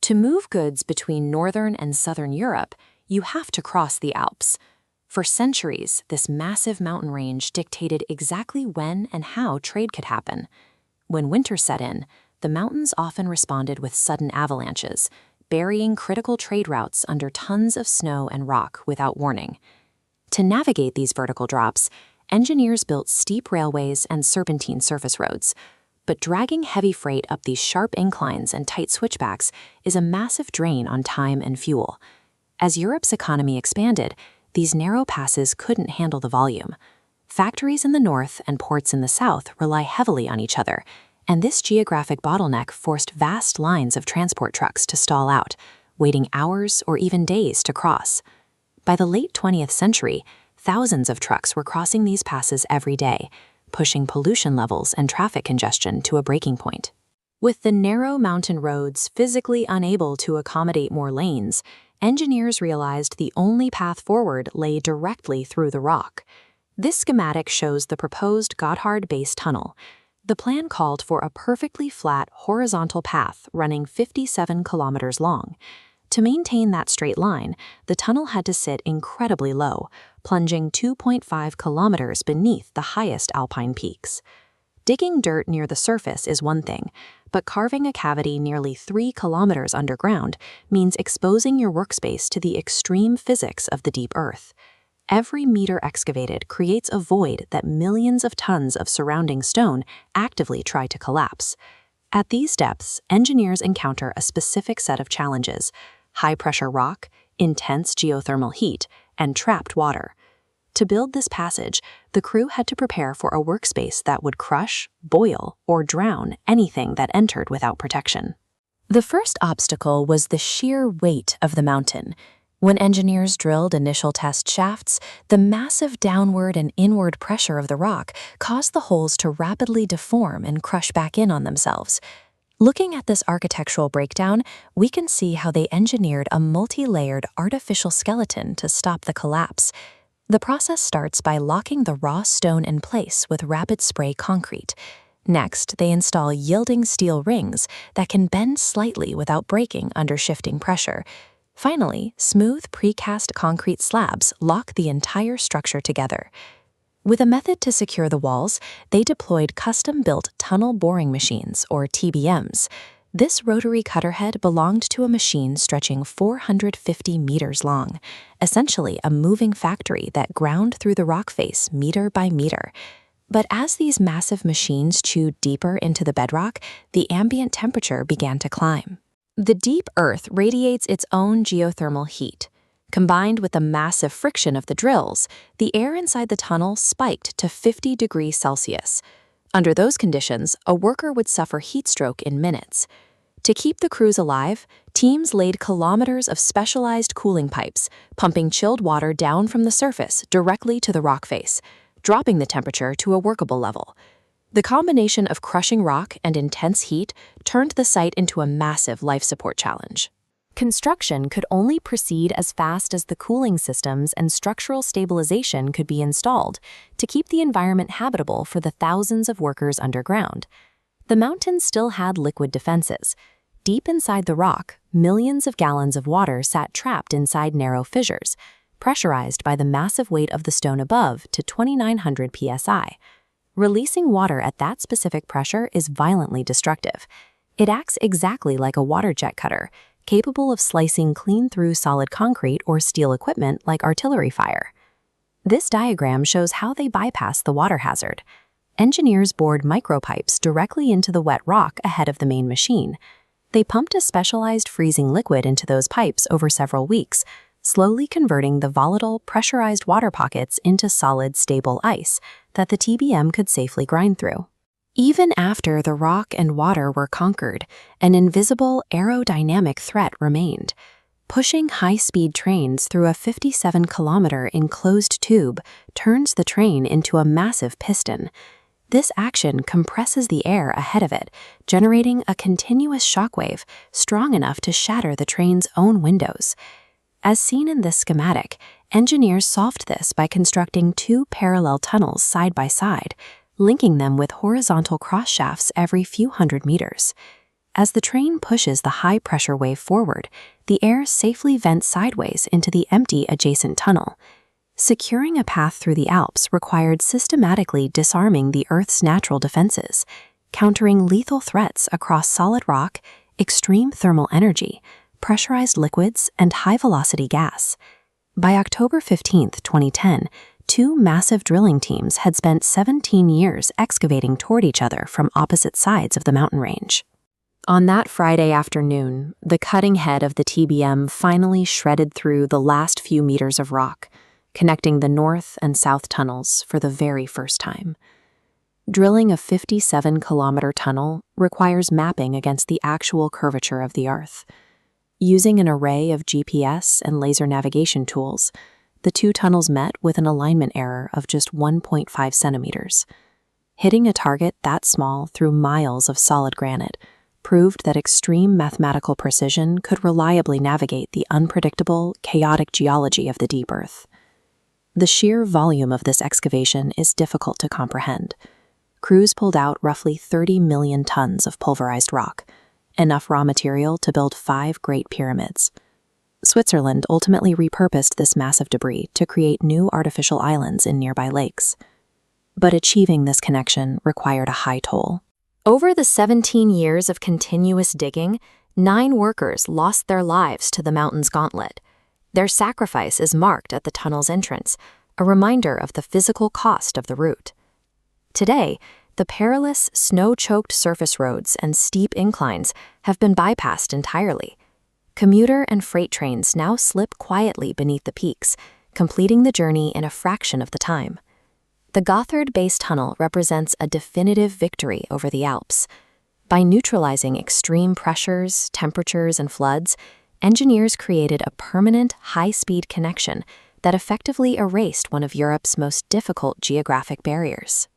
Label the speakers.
Speaker 1: To move goods between northern and southern Europe, you have to cross the Alps. For centuries, this massive mountain range dictated exactly when and how trade could happen. When winter set in, the mountains often responded with sudden avalanches, burying critical trade routes under tons of snow and rock without warning. To navigate these vertical drops, engineers built steep railways and serpentine surface roads. But dragging heavy freight up these sharp inclines and tight switchbacks is a massive drain on time and fuel. As Europe's economy expanded, these narrow passes couldn't handle the volume. Factories in the north and ports in the south rely heavily on each other, and this geographic bottleneck forced vast lines of transport trucks to stall out, waiting hours or even days to cross. By the late 20th century, thousands of trucks were crossing these passes every day, pushing pollution levels and traffic congestion to a breaking point. With the narrow mountain roads physically unable to accommodate more lanes, engineers realized the only path forward lay directly through the rock. This schematic shows the proposed Gotthard Base Tunnel. The plan called for a perfectly flat, horizontal path running 57 kilometers long. To maintain that straight line, the tunnel had to sit incredibly low, plunging 2.5 kilometers beneath the highest alpine peaks. Digging dirt near the surface is one thing, but carving a cavity nearly 3 kilometers underground means exposing your workspace to the extreme physics of the deep earth. Every meter excavated creates a void that millions of tons of surrounding stone actively try to collapse. At these depths, engineers encounter a specific set of challenges: high-pressure rock, intense geothermal heat, and trapped water. To build this passage, the crew had to prepare for a workspace that would crush, boil, or drown anything that entered without protection. The first obstacle was the sheer weight of the mountain. When engineers drilled initial test shafts, the massive downward and inward pressure of the rock caused the holes to rapidly deform and crush back in on themselves. Looking at this architectural breakdown, we can see how they engineered a multi-layered artificial skeleton to stop the collapse. The process starts by locking the raw stone in place with rapid spray concrete. Next, they install yielding steel rings that can bend slightly without breaking under shifting pressure. Finally, smooth precast concrete slabs lock the entire structure together. With a method to secure the walls, they deployed custom-built tunnel boring machines, or TBMs. This rotary cutter head belonged to a machine stretching 450 meters long, essentially a moving factory that ground through the rock face meter by meter. But as these massive machines chewed deeper into the bedrock, the ambient temperature began to climb. The deep earth radiates its own geothermal heat. Combined with the massive friction of the drills, the air inside the tunnel spiked to 50 degrees Celsius. Under those conditions, a worker would suffer heat stroke in minutes. To keep the crews alive, teams laid kilometers of specialized cooling pipes, pumping chilled water down from the surface directly to the rock face, dropping the temperature to a workable level. The combination of crushing rock and intense heat turned the site into a massive life support challenge. Construction could only proceed as fast as the cooling systems and structural stabilization could be installed to keep the environment habitable for the thousands of workers underground. The mountain still had liquid defenses. Deep inside the rock, millions of gallons of water sat trapped inside narrow fissures, pressurized by the massive weight of the stone above to 2,900 psi. Releasing water at that specific pressure is violently destructive. It acts exactly like a water jet cutter, capable of slicing clean through solid concrete or steel equipment like artillery fire. This diagram shows how they bypass the water hazard. Engineers bored micropipes directly into the wet rock ahead of the main machine. They pumped a specialized freezing liquid into those pipes over several weeks, slowly converting the volatile, pressurized water pockets into solid, stable ice that the TBM could safely grind through. Even after the rock and water were conquered, an invisible aerodynamic threat remained. Pushing high-speed trains through a 57-kilometer enclosed tube turns the train into a massive piston. This action compresses the air ahead of it, generating a continuous shockwave strong enough to shatter the train's own windows. As seen in this schematic, engineers solved this by constructing two parallel tunnels side by side, linking them with horizontal cross shafts every few hundred meters. As the train pushes the high-pressure wave forward, the air safely vents sideways into the empty adjacent tunnel. Securing a path through the Alps required systematically disarming the Earth's natural defenses, countering lethal threats across solid rock, extreme thermal energy, pressurized liquids, and high-velocity gas. By October 15, 2010, two massive drilling teams had spent 17 years excavating toward each other from opposite sides of the mountain range. On that Friday afternoon, the cutting head of the TBM finally shredded through the last few meters of rock, connecting the north and south tunnels for the very first time. Drilling a 57-kilometer tunnel requires mapping against the actual curvature of the Earth. Using an array of GPS and laser navigation tools, the two tunnels met with an alignment error of just 1.5 centimeters. Hitting a target that small through miles of solid granite proved that extreme mathematical precision could reliably navigate the unpredictable, chaotic geology of the deep Earth. The sheer volume of this excavation is difficult to comprehend. Crews pulled out roughly 30 million tons of pulverized rock, enough raw material to build 5 Great Pyramids. Switzerland ultimately repurposed this massive debris to create new artificial islands in nearby lakes. But achieving this connection required a high toll. Over the 17 years of continuous digging, 9 workers lost their lives to the mountain's gauntlet. Their sacrifice is marked at the tunnel's entrance, a reminder of the physical cost of the route. Today, the perilous, snow-choked surface roads and steep inclines have been bypassed entirely. Commuter and freight trains now slip quietly beneath the peaks, completing the journey in a fraction of the time. The Gotthard Base Tunnel represents a definitive victory over the Alps. By neutralizing extreme pressures, temperatures, and floods, engineers created a permanent, high-speed connection that effectively erased one of Europe's most difficult geographic barriers.